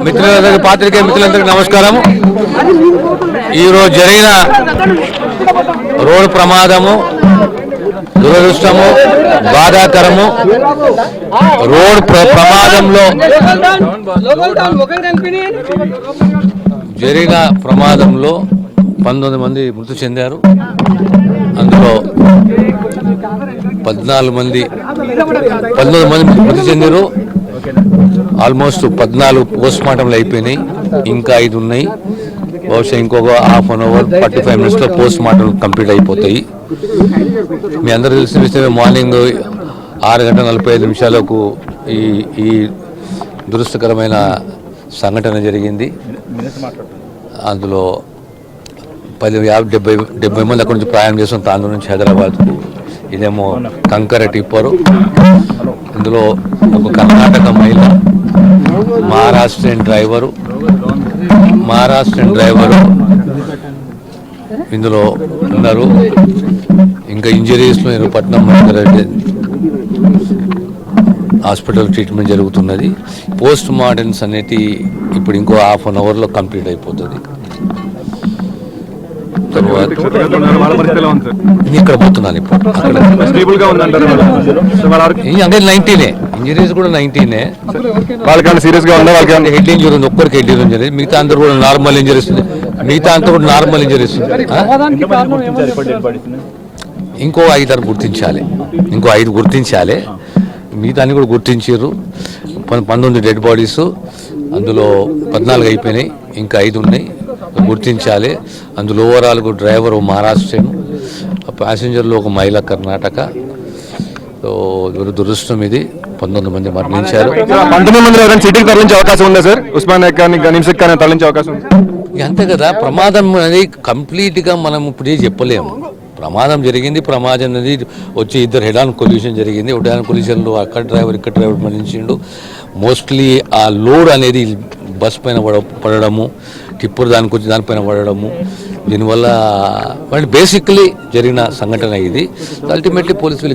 మిత్రులందరికీ పాత్రికేయ మిత్రులందరికీ నమస్కారం. ఈరోజు జరిగిన రోడ్డు ప్రమాదము దురదృష్టము, బాధాకరము. రోడ్ ప్రమాదంలో జరిగిన ప్రమాదంలో 19 మంది మృతి చెందారు. అందులో 19 మంది మృతి చెందారు. ఆల్మోస్ట్ 14 పోస్ట్ మార్టంలు అయిపోయినాయి. ఇంకా 5 ఉన్నాయి. బహుశా ఇంకొక హాఫ్ అన్ అవర్ 45 మినిట్స్లో పోస్ట్ మార్టం కంప్లీట్ అయిపోతాయి. మీ అందరూ తెలిసిన విషయమే, మార్నింగ్ 6:45 ఈ దురదృష్టకరమైన సంఘటన జరిగింది. అందులో 70 మంది అక్కడి నుంచి ప్రయాణం చేస్తాం, తాండూరు నుంచి హైదరాబాద్కు. ఇదేమో కంకర టిప్పరు. ఇందులో ఒక కర్ణాటక మహిళ, మహారాష్ట్రన్ డ్రైవరు ఇందులో ఉన్నారు. ఇంకా ఇంజరీస్లో పట్నం హాస్పిటల్ ట్రీట్మెంట్ జరుగుతున్నది. పోస్ట్ మార్టమ్స్ అనేటి ఇప్పుడు ఇంకో హాఫ్ అన్ అవర్లో కంప్లీట్ అయిపోతుంది. ఇక్కడ పోతున్నాను ఇప్పుడు. అంటే 19 ఇంజరీస్ కూడా 19. వాళ్ళకి సీరియస్గా ఉన్న వాళ్ళకి హెడ్ ఇంజరీ ఉంది, ఒక్కరికి హెడ్ ఇంజరీ. మిగతా అందరూ కూడా నార్మల్ ఇంజరీస్ ఉంది. ఇంకో 5 గుర్తించాలి. మిగతా అన్ని కూడా గుర్తించారు. 19 డెడ్ బాడీస్, అందులో 14 అయిపోయినాయి, ఇంకా 5 ఉన్నాయి, గుర్తించాలి. అందులో ఓవరాల్ డ్రైవర్ మహారాష్ట్రన్, ప్యాసింజర్లో ఒక మహిళ కర్ణాటక. సో దురదృష్టం ఇది. 19 మంది మరణించారు. 19 మంది సిటీకి తరలించే అవకాశం ఉందా సార్? ఉస్మానియా కానీ నిమ్స్కి కానీ తరలించే అవకాశం ఉంది? అంతే కదా. ప్రమాదం అనేది కంప్లీట్గా మనం ఇప్పుడే చెప్పలేము. ప్రమాదం జరిగింది. ప్రమాదం అనేది వచ్చి 2 హెడ్ ఆన్ కొల్యూషన్ జరిగింది. హెడ్ ఆన్ కొల్యూషన్లో అక్కడ డ్రైవర్ మరణించిండు. మోస్ట్లీ ఆ లోడ్ అనేది బస్ పైన పడడము, టిప్పర్ దానిపైన పడడము, దీనివల్ల బేసిక్లీ జరిగిన సంఘటన ఇది. అల్టిమేట్లీ పోలీసులు